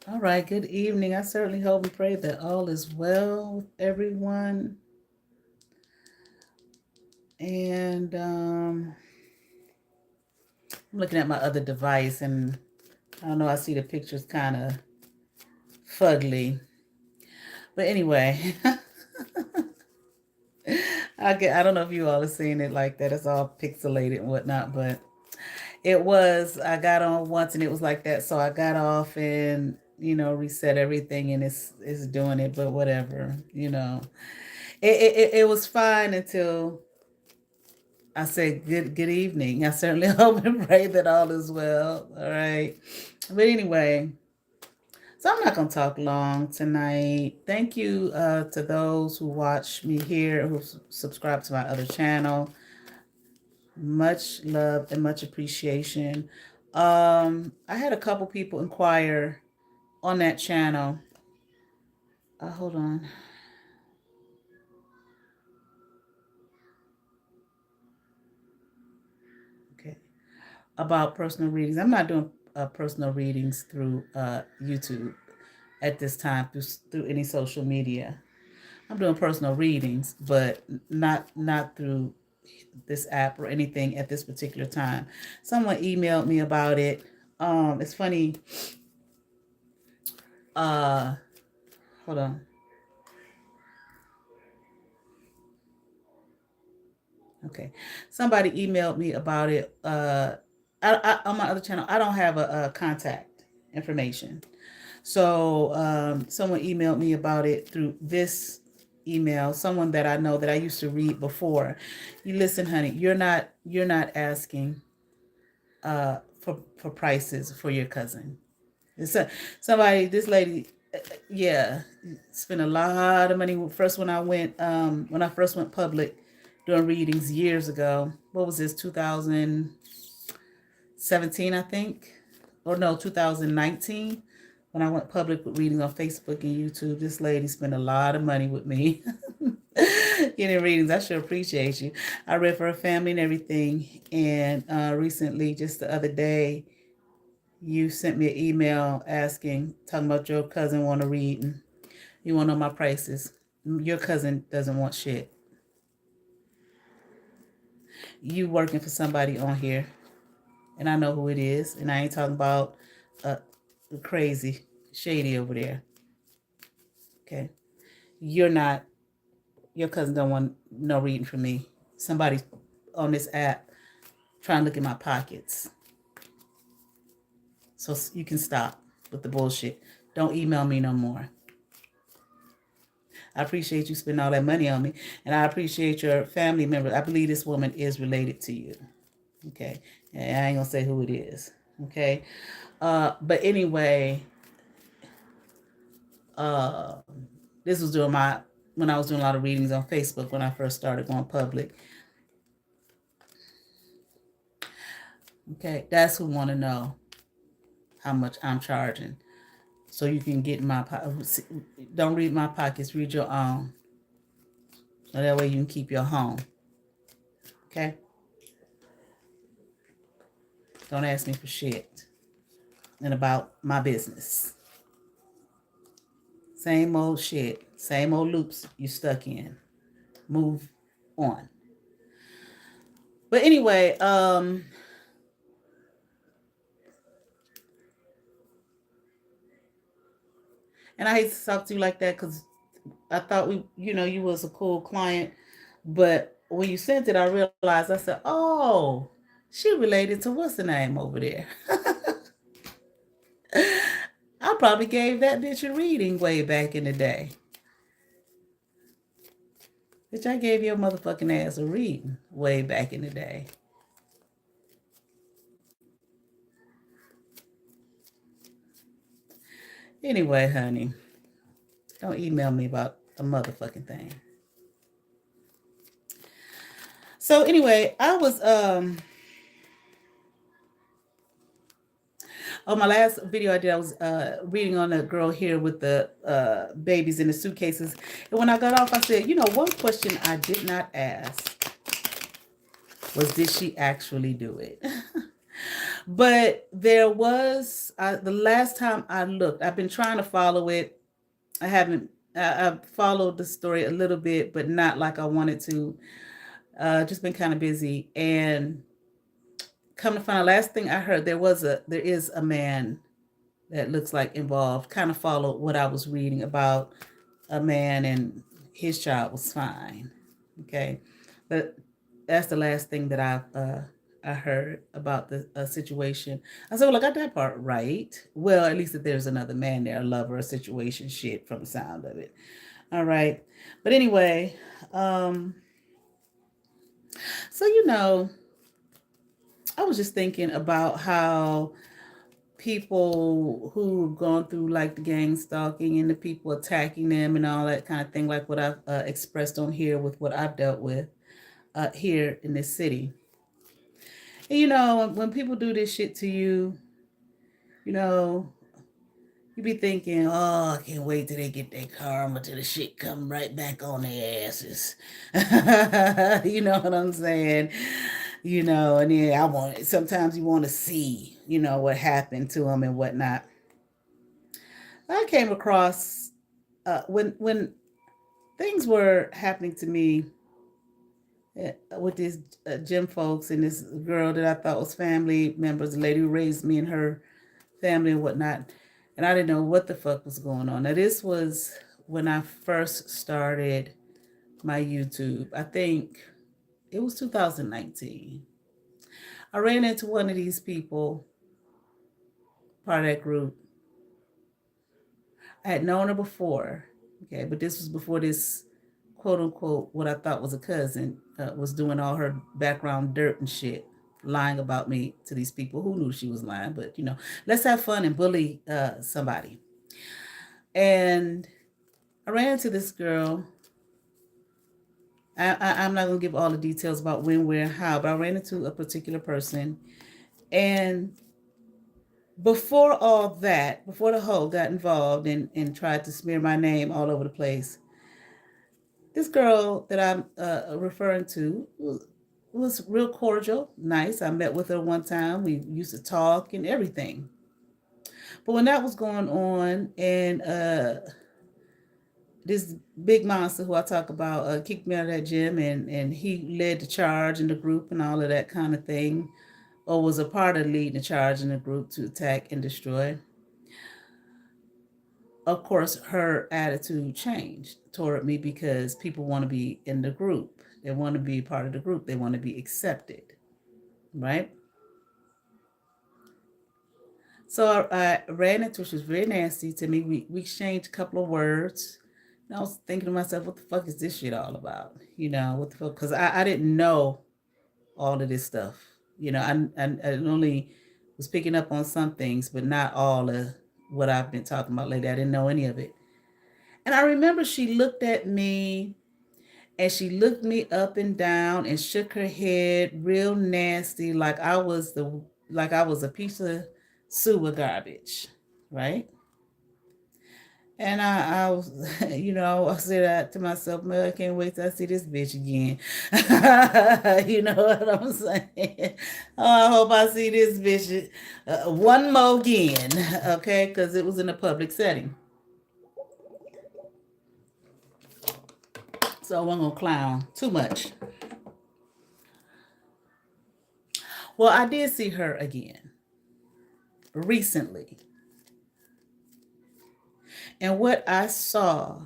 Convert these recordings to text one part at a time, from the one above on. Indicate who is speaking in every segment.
Speaker 1: All right, good evening. I certainly hope and pray that all is well with everyone. And I'm looking at my other device, and I don't know, I see the pictures kind of fugly. But anyway, I don't know if you all are seeing it like that. It's all pixelated and whatnot, but I got on once and it was like that. So I got off and, reset everything, and it's doing it, but whatever, it was fine until I said good evening. I certainly hope and pray that all is well. All right. But anyway, so I'm not gonna talk long tonight. Thank you to those who watch me here, who subscribe to my other channel. Much love and much appreciation. I had a couple people inquire on that channel. Hold on. Okay. About personal readings. I'm not doing personal readings through YouTube at this time through any social media. I'm doing personal readings, but not through this app or anything at this particular time. Someone emailed me about it. It's funny. Hold on. Okay. Somebody emailed me about it. On my other channel, I don't have a contact information. So someone emailed me about it through this email, someone that I know that I used to read before. You listen, honey, you're not asking for prices for your cousin. It's this lady, yeah, spent a lot of money. First, when I first went public doing readings years ago, what was this, 2017, I think, or no, 2019, when I went public with readings on Facebook and YouTube. This lady spent a lot of money with me. Getting readings. I sure appreciate you. I read for her family and everything. And recently, just the other day, you sent me an email talking about your cousin want to read and you want to know my prices. Your cousin doesn't want shit. You working for somebody on here, and I know who it is, and I ain't talking about uh, crazy shady over there. Okay, you're not. Your cousin don't want no reading from me. Somebody on this app trying to look in my pockets. So you can stop with the bullshit. Don't email me no more. I appreciate you spending all that money on me, and I appreciate your family member. I believe this woman is related to you. Okay, and I ain't gonna say who it is. Okay, but anyway, uh, this was during when I was doing a lot of readings on Facebook when I first started going public. Okay, that's who want to know how much I'm charging. So you can get my don't read my pockets, read your own. So that way you can keep your home. Okay? Don't ask me for shit. And about my business. Same old shit. Same old loops you stuck in. Move on. But anyway, and I hate to talk to you like that because I thought you was a cool client. But when you sent it, I realized, I said, oh, she related to what's the name over there. I probably gave that bitch a reading way back in the day. Bitch, I gave your motherfucking ass a reading way back in the day. Anyway, honey, don't email me about a motherfucking thing. So anyway, I was on my last video I did, I was reading on a girl here with the babies in the suitcases. And when I got off, I said, one question I did not ask was, did she actually do it? But there was, the last time I looked, I've been trying to follow it. I haven't, I've followed the story a little bit, but not like I wanted to. Just been kind of busy. And come to find out, last thing I heard, there is a man that looks like involved. Kind of followed what I was reading about a man and his child was fine. Okay, but that's the last thing that I heard about the situation. I said, well, I got that part right. Well, at least that there's another man there, a lover, a situation shit from the sound of it. All right. But anyway, so I was just thinking about how people who've gone through like the gang stalking and the people attacking them and all that kind of thing, like what I've expressed on here with what I've dealt with here in this city. And when people do this shit to you, you be thinking, oh, I can't wait till they get their karma, till the shit come right back on their asses. You know what I'm saying? And then sometimes you want to see, what happened to them and whatnot. I came across, when things were happening to me with these gym folks and this girl that I thought was family members, the lady who raised me and her family and whatnot. And I didn't know what the fuck was going on. Now, this was when I first started my YouTube. I think it was 2019. I ran into one of these people, part of that group. I had known her before, okay, but this was before this quote unquote, what I thought was a cousin, was doing all her background dirt and shit, lying about me to these people who knew she was lying. But, let's have fun and bully somebody. And I ran into this girl. I'm not going to give all the details about when, where, and how, but I ran into a particular person. And before all that, before the hoe got involved and tried to smear my name all over the place, this girl that I'm referring to was real cordial, nice. I met with her one time. We used to talk and everything. But when that was going on, and this big monster who I talk about kicked me out of that gym, and he led the charge in the group and all of that kind of thing, or was a part of leading the charge in the group to attack and destroy. Of course, her attitude changed toward me because people want to be in the group. They want to be part of the group. They want to be accepted, right? So I ran into her. She was very nasty to me. We exchanged a couple of words. And I was thinking to myself, what the fuck is this shit all about? What the fuck? Because I didn't know all of this stuff. I only was picking up on some things, but not all of what I've been talking about lately. I didn't know any of it. And I remember she looked at me and she looked me up and down and shook her head real nasty, like I was a piece of sewer garbage, right? And I was, I said that to myself, man, I can't wait till I see this bitch again. You know what I'm saying? Oh, I hope I see this bitch one more again, okay? Because it was in a public setting. So I wasn't going to clown too much. Well, I did see her again recently. And what I saw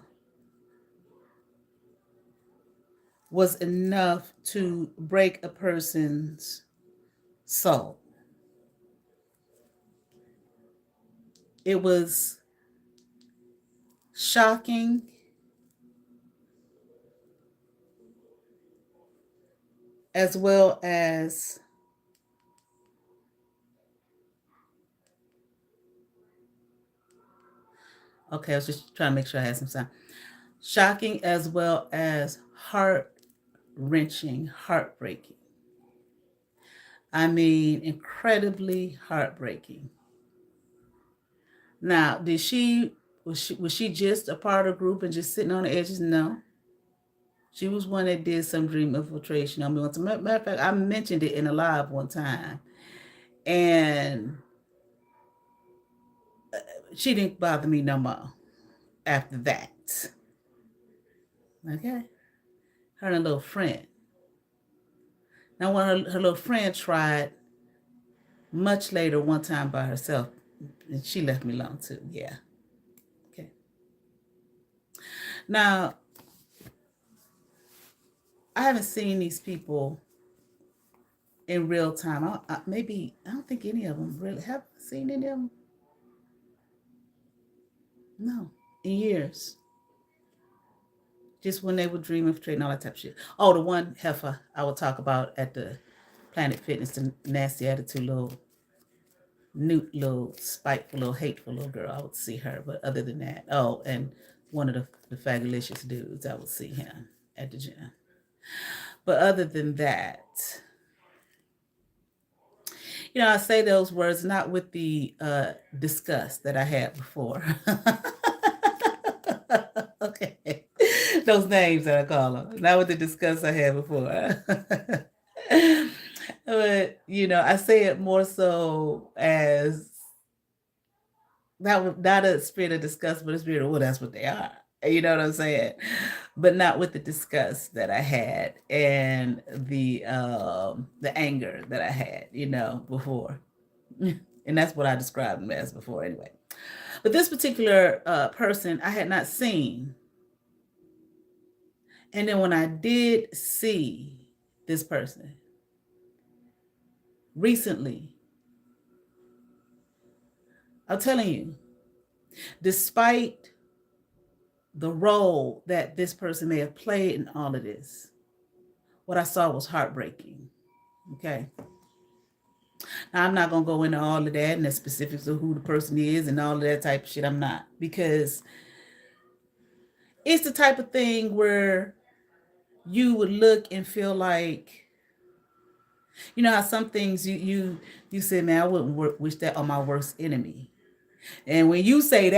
Speaker 1: was enough to break a person's soul. It was shocking, as well as okay, I was just trying to make sure I had some sound. Shocking as well as heart wrenching, heartbreaking. I mean, incredibly heartbreaking. Now, was she just a part of the group and just sitting on the edges? No. She was one that did some dream infiltration. I mean, as a matter of fact, I mentioned it in a live one time. And she didn't bother me no more after that. Okay? Her and a little friend. Now, when her little friend tried much later one time by herself, and she left me alone too. Yeah. Okay. Now, I haven't seen these people in real time. I don't think any of them really have seen any of them. No, in years. Just when they would dream of trading all that type of shit. Oh, the one heifer I would talk about at the Planet Fitness, the nasty attitude little newt, little spiteful, little hateful little girl. I would see her, but other than that, oh, and one of the fabulous dudes, I would see him at the gym. But other than that, I say those words not with the disgust that I had before. Okay. Those names that I call them, not with the disgust I had before. But, I say it more so as not a spirit of disgust, but a spirit of, well, that's what they are. You know what I'm saying? But not with the disgust that I had and the anger that I had, before. And that's what I described them as before anyway. But this particular person I had not seen. And then when I did see this person recently, I'm telling you, despite the role that this person may have played in all of this, what I saw was heartbreaking. Okay. Now, I'm not going to go into all of that and the specifics of who the person is and all of that type of shit. I'm not, because it's the type of thing where you would look and feel like, how some things you say, man, I wouldn't wish that on my worst enemy. And when you say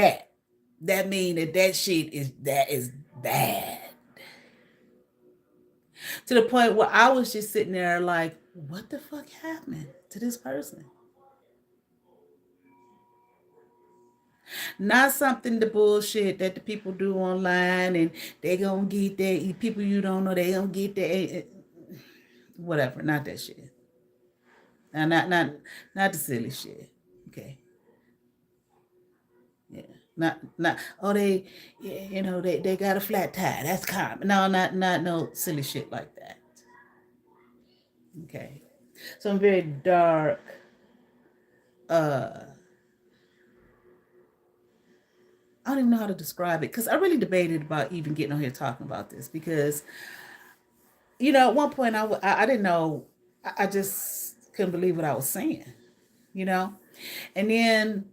Speaker 1: that means that shit is bad. To the point where I was just sitting there like, what the fuck happened to this person? Not something the bullshit that the people do online and they gonna get that, people you don't know, they gonna get that, whatever, not that shit. Now, not the silly shit. Okay. Yeah. Not oh, they got a flat tire. That's common. No, not no silly shit like that. Okay. Some very dark I don't even know how to describe it, because I really debated about even getting on here talking about this, because at one point I didn't know, I just couldn't believe what I was saying, and then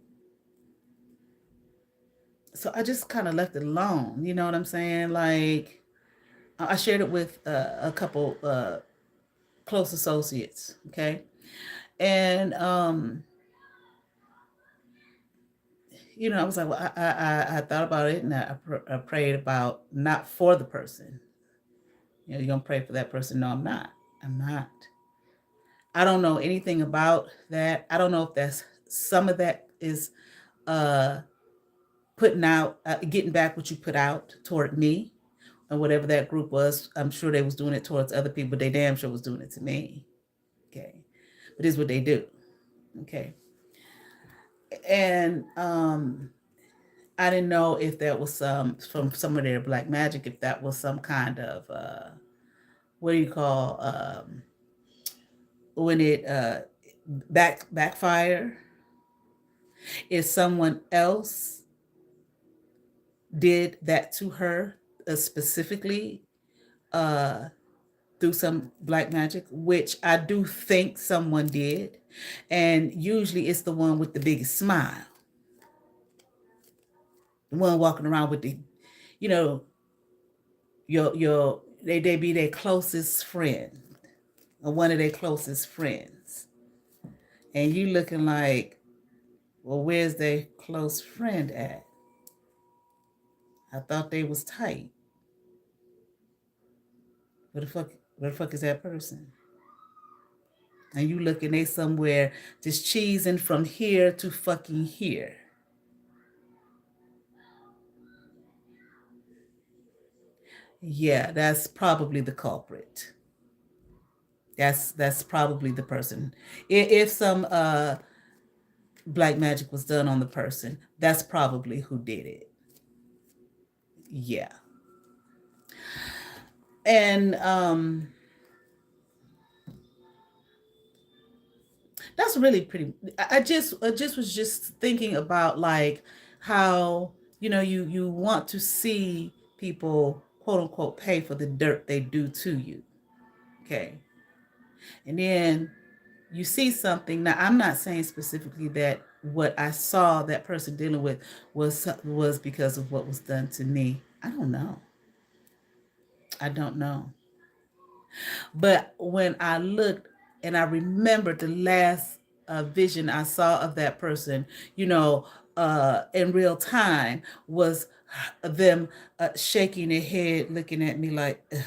Speaker 1: so I just kind of left it alone. You know what I'm saying? Like I shared it with a couple close associates. Okay. And I was like, well, I thought about it, and I prayed about, not for the person. You're gonna pray for that person. No, I'm not. I'm not. I don't know anything about that. I don't know if that's, some of that is uh putting out, getting back what you put out toward me, or whatever that group was. I'm sure they was doing it towards other people, but they damn sure was doing it to me. Okay. But it's what they do. Okay. And I didn't know if that was from some of their black magic, if that was some kind of what do you call when it backfire, if someone else did that to her specifically uh through some black magic, which I do think someone did. And usually it's the one with the biggest smile, the one walking around with the, you know, they be their closest friend, or one of their closest friends. And you looking like, well, where's their close friend at? I thought they was tight. Where the fuck is that person? And you looking, they somewhere just cheesing from here to fucking here. Yeah, that's probably the culprit. That's probably the person. If some black magic was done on the person, that's probably who did it. Yeah. And that's really pretty. I just was just thinking about, like, how, you want to see people, quote unquote, pay for the dirt they do to you. Okay. And then you see something. Now, I'm not saying specifically that what I saw that person dealing with was because of what was done to me. I don't know. I don't know. But when I looked and I remembered the last vision I saw of that person, in real time, was them shaking their head, looking at me like, ugh.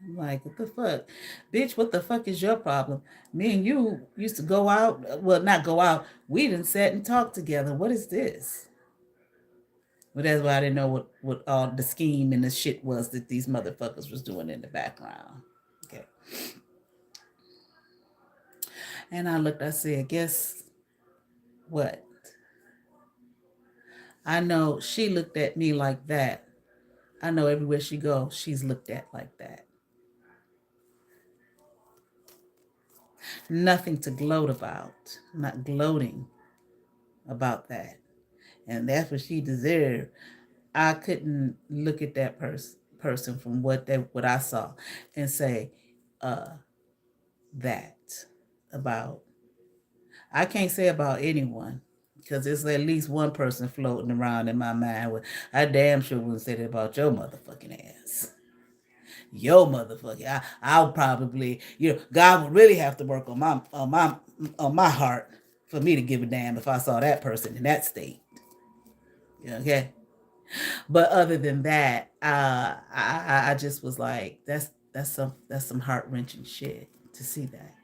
Speaker 1: I'm like, what the fuck? Bitch, what the fuck is your problem? Me and you used to go out. Well, not go out. We didn't sit and talk together. What is this? Well, that's why I didn't know what all the scheme and the shit was that these motherfuckers was doing in the background. Okay. And I looked, I said, guess what? I know she looked at me like that. I know everywhere she goes, she's looked at like that. Nothing to gloat about. I'm not gloating about that. And that's what she deserved. I couldn't look at that person from what I saw and say uh, that about. I can't say about anyone, because there's at least one person floating around in my mind. I damn sure wouldn't say that about your motherfucking ass. Your motherfucking. I'll probably, God would really have to work on my heart for me to give a damn if I saw that person in that state. Okay. But other than that, I just was like, that's some heart wrenching shit to see that.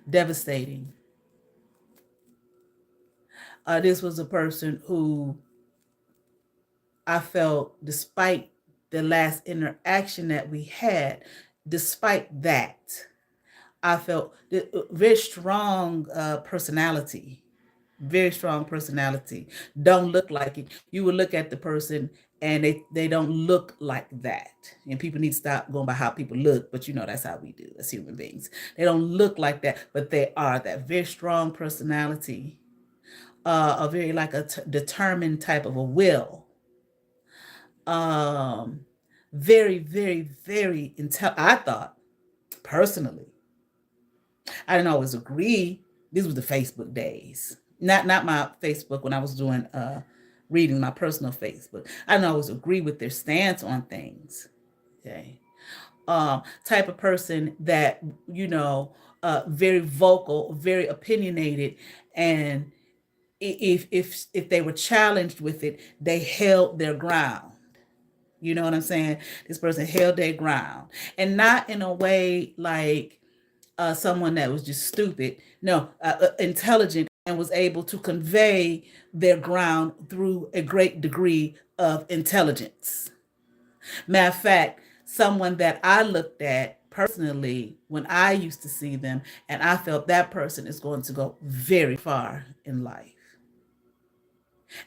Speaker 1: Devastating. This was a person who I felt, despite the last interaction that we had, despite that, I felt very strong personality. Very strong personality. Don't look like it. You would look at the person and they don't look like that. And people need to stop going by how people look, but that's how we do as human beings. They don't look like that, but they are that very strong personality. A very, like, determined type of a will. Um, very, very, very I thought, personally, I didn't always agree. This was the Facebook days. Not my Facebook when I was doing reading my personal Facebook. I don't always agree with their stance on things. Okay. Type of person that, very vocal, very opinionated, and if they were challenged with it, they held their ground. You know what I'm saying? This person held their ground, and not in a way like someone that was just stupid. No, intelligent, and was able to convey their ground through a great degree of intelligence. Matter of fact, someone that I looked at personally when I used to see them, and I felt that person is going to go very far in life.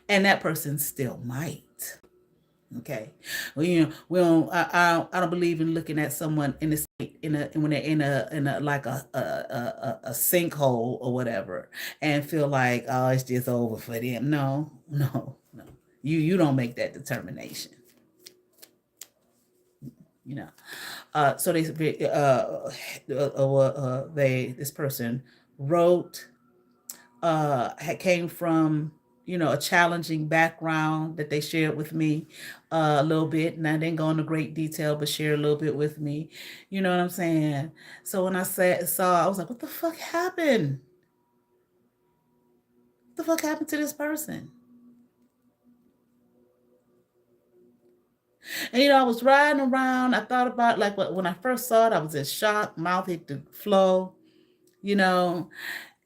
Speaker 1: And that person still might. Okay, well, I don't believe in looking at someone in the when they're in a like a sinkhole or whatever, and feel like, oh, it's just over for them. No, no, no. You don't make that determination. You know. So this person wrote, came from, a challenging background that they shared with me a little bit. And I didn't go into great detail, but share a little bit with me. You know what I'm saying? So when I I was like, what the fuck happened? What the fuck happened to this person? And, I was riding around. I thought about, like, when I first saw it, I was in shock. Mouth hit the floor,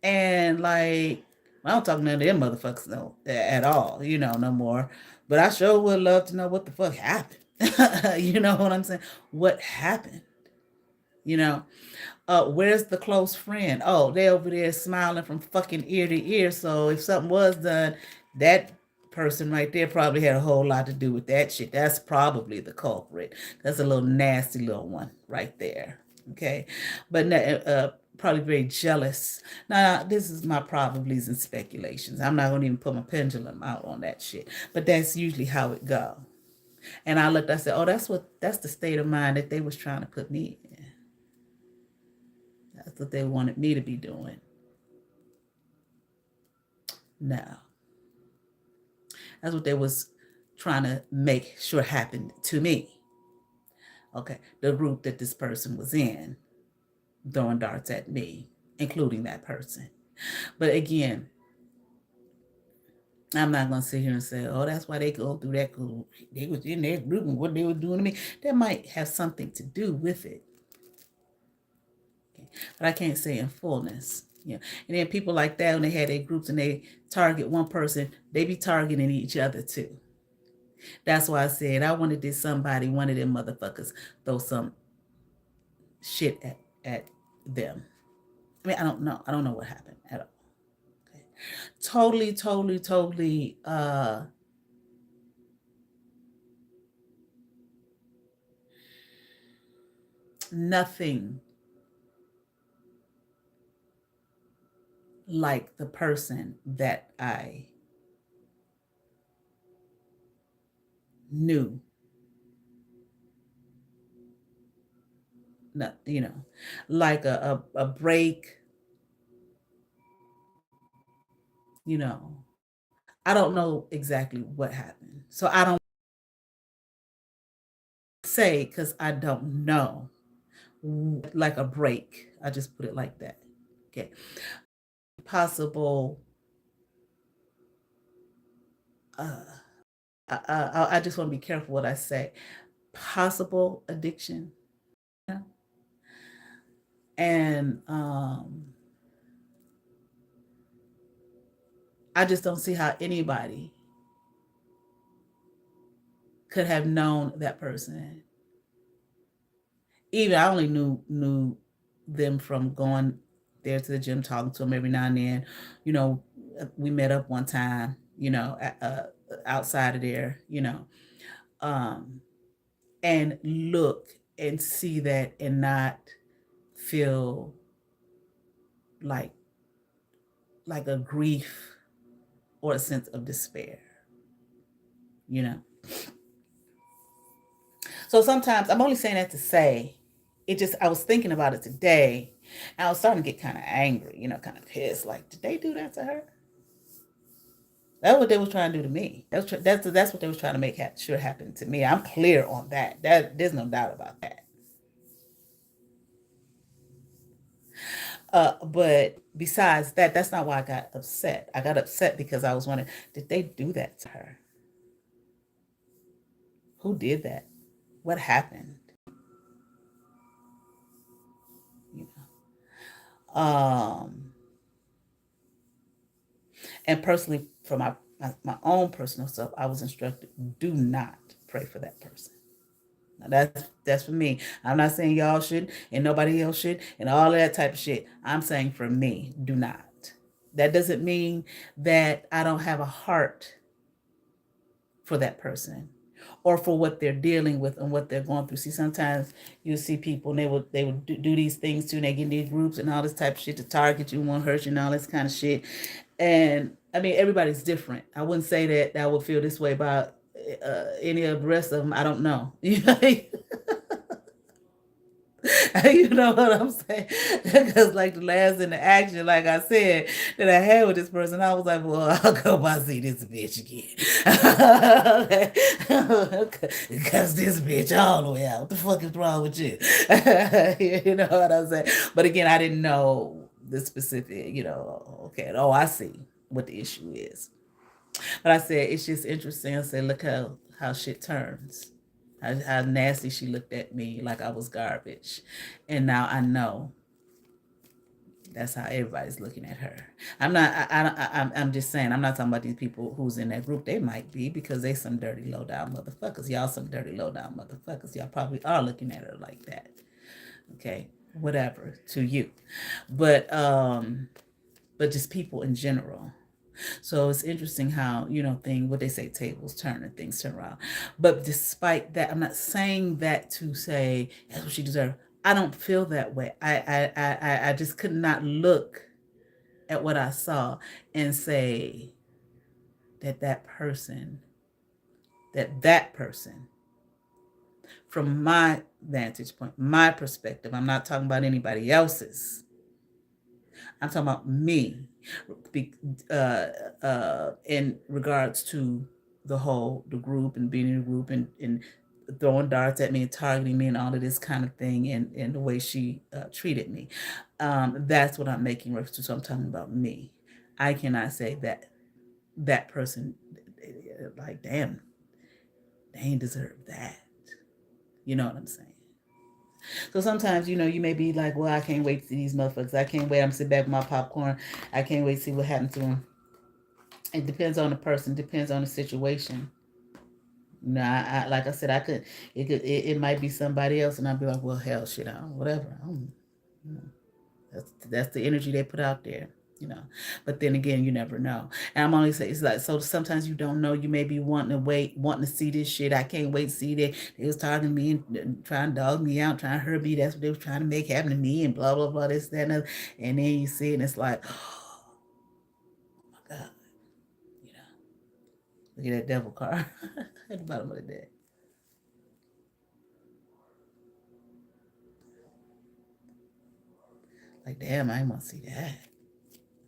Speaker 1: and like, I don't talk to none of them motherfuckers no at all, no more. But I sure would love to know what the fuck happened. You know what I'm saying? What happened? Where's the close friend? Oh, they over there smiling from fucking ear to ear. So if something was done, that person right there probably had a whole lot to do with that shit. That's probably the culprit. That's a little nasty little one right there. Okay. But probably very jealous. Now, this is my probablys and speculations. I'm not going to even put my pendulum out on that shit. But that's usually how it go. And I said, oh, that's the state of mind that they was trying to put me in. That's what they wanted me to be doing. No. That's what they was trying to make sure happened to me. Okay. The group that this person was in, throwing darts at me, including that person. But again, I'm not going to sit here and say, oh, that's why they go through that. They was in their group and what they were doing to me. That might have something to do with it. Okay. But I can't say in fullness. And then people like that, when they had their groups and they target one person, they be targeting each other too. That's why I said I wanted this somebody, one of them motherfuckers, throw some shit at them. I mean, I don't know. I don't know what happened at all. Okay. Totally, nothing like the person that I knew. Not, like a break, I don't know exactly what happened. So I don't say, because I don't know, like a break. I just put it like that. Okay. Possible. I just want to be careful what I say. Possible addiction. And I just don't see how anybody could have known that person. Even I only knew them from going there to the gym, talking to them every now and then. We met up one time, outside of there, and look and see that and not feel like a grief or a sense of despair. So sometimes, I'm only saying that to say, I was thinking about it today, and I was starting to get kind of angry, kind of pissed. Like, did they do that to her? That's what they was trying to do to me. That's what they was trying to make sure happen to me. I'm clear on that. There's no doubt about that. But besides that, that's not why I got upset. I got upset because I was wondering, did they do that to her? Who did that? What happened? You know. And personally, for my own personal self, I was instructed, do not pray for that person. Now that's for me. I'm not saying y'all should and nobody else should and all of that type of shit. I'm saying for me, do not. That doesn't mean that I don't have a heart for that person or for what they're dealing with and what they're going through. See, sometimes you see people and they would do these things too, and they get in these groups and all this type of shit to target you, want to hurt you, and all this kind of shit. And I mean, everybody's different. I wouldn't say that I would feel this way about any of the rest of them. I don't know. You know what I'm saying? Because like the last interaction, like I said, that I had with this person, I was like, well, I'll go by see this bitch again. Because this bitch all the way out. What the fuck is wrong with you? You know what I'm saying? But again, I didn't know the specific, okay, oh, I see what the issue is. But I said, it's just interesting. I said, look how shit turns. How nasty she looked at me like I was garbage. And now I know that's how everybody's looking at her. I'm just saying, I'm not talking about these people who's in that group. They might be, because they some dirty low down motherfuckers. Y'all some dirty low down motherfuckers. Y'all probably are looking at her like that. Okay, whatever to you. But just people in general. So it's interesting how, what they say, tables turn and things turn around. But despite that, I'm not saying that to say that's what she deserved. I don't feel that way. I just could not look at what I saw and say that person, from my vantage point, my perspective, I'm not talking about anybody else's. I'm talking about me, in regards to the group and being in the group and throwing darts at me and targeting me and all of this kind of thing, and the way she treated me. That's what I'm making reference to. So I'm talking about me. I cannot say that person, like, damn, they ain't deserve that. You know what I'm saying? So sometimes, you may be like, well, I can't wait to see these motherfuckers. I can't wait. I'm sitting back with my popcorn. I can't wait to see what happens to them. It depends on the person. Depends on the situation. I like I said, it might be somebody else, and I'd be like, well, hell, shit, whatever. That's the energy they put out there. But then again, you never know. And I'm only saying, it's like, so sometimes you don't know. You may be wanting to see this shit. I can't wait to see that. They was talking to me and trying to dog me out, trying to hurt me. That's what they was trying to make happen to me, and blah blah blah, this, that, and other. And then you see it, and it's like, oh my God, look at that devil card at the bottom of the deck. Like, damn, I didn't want to see that.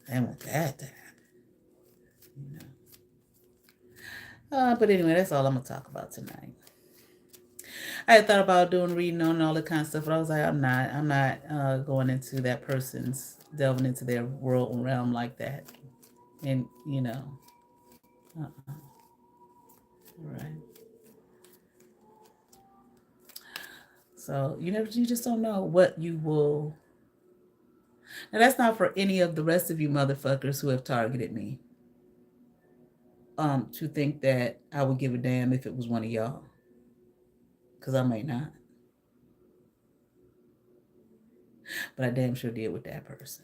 Speaker 1: I didn't want that to happen. But anyway, that's all I'm going to talk about tonight. I had thought about doing reading on all that kind of stuff, but I was like, I'm not going into that person's, delving into their world and realm like that. And, right. So, you just don't know what you will. Now, that's not for any of the rest of you motherfuckers who have targeted me. To think that I would give a damn if it was one of y'all. Because I may not. But I damn sure did with that person.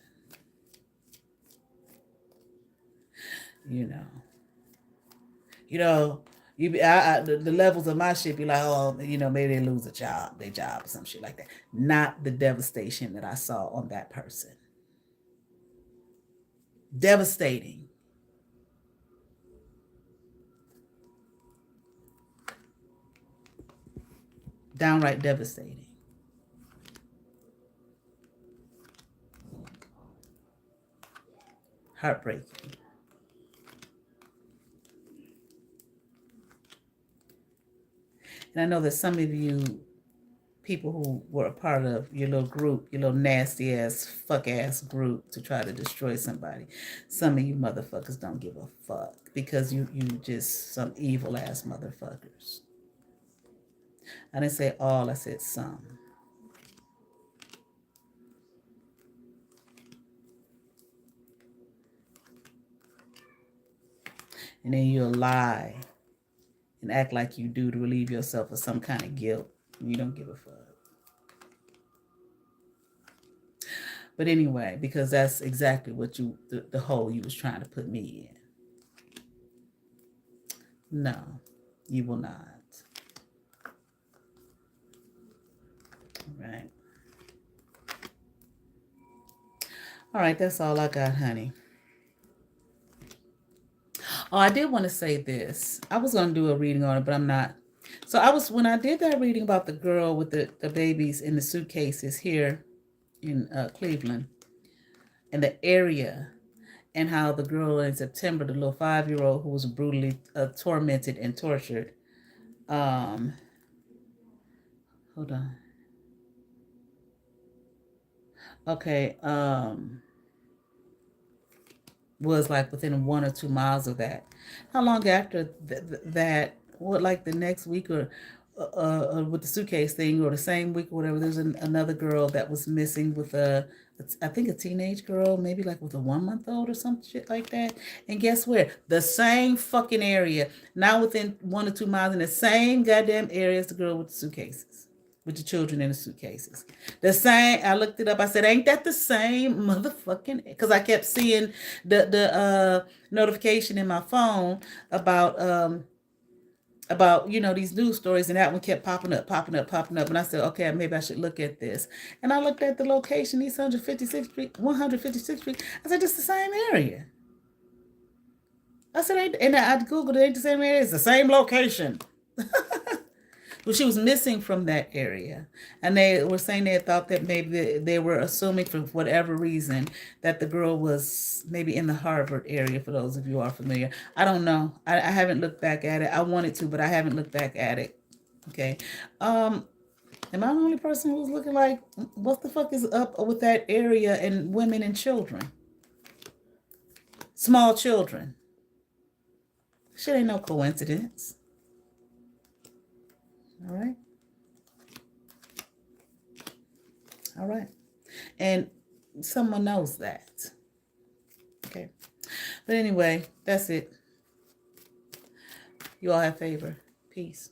Speaker 1: The levels of my shit be like, oh, maybe they lose their job or some shit like that. Not the devastation that I saw on that person. Devastating. Downright devastating. Heartbreaking. And I know that some of you people who were a part of your little group, your little nasty ass, fuck ass group to try to destroy somebody. Some of you motherfuckers don't give a fuck because you just some evil ass motherfuckers. I didn't say all, I said some. And then you'll lie and act like you do to relieve yourself of some kind of guilt. You don't give a fuck. But anyway, because that's exactly what the hole you was trying to put me in. No, you will not. Right. All right, that's all I got, honey. Oh, I did want to say this. I was going to do a reading on it, but I'm not. So when I did that reading about the girl with the babies in the suitcases here in Cleveland, and the area, and how the girl in September, the little 5-year-old who was brutally tormented and tortured. Hold on. Okay. Was like within 1 or 2 miles of that. How long after that? What, like the next week or with the suitcase thing, or the same week or whatever? There's another girl that was missing with I think a teenage girl, maybe like with a 1-month-old or some shit like that. And guess where? The same fucking area. Now within 1 or 2 miles in the same goddamn area as the girl with the suitcases. With the children in the suitcases. The same, I looked it up. I said, ain't that the same motherfucking, because I kept seeing the notification in my phone about these news stories, and that one kept popping up. And I said, okay, maybe I should look at this. And I looked at the location, East 156th Street. I said, it's the same area. I said, and I Googled it, ain't the same area, it's the same location. Well, she was missing from that area. And they were saying they thought that maybe they were assuming for whatever reason that the girl was maybe in the Harvard area, for those of you who are familiar. I don't know. I haven't looked back at it. I wanted to, but I haven't looked back at it. Okay. Am I the only person who's looking like, what the fuck is up with that area and women and children? Small children. Shit ain't no coincidence. All right. All right. And someone knows that. Okay. But anyway, that's it. You all have favor. Peace.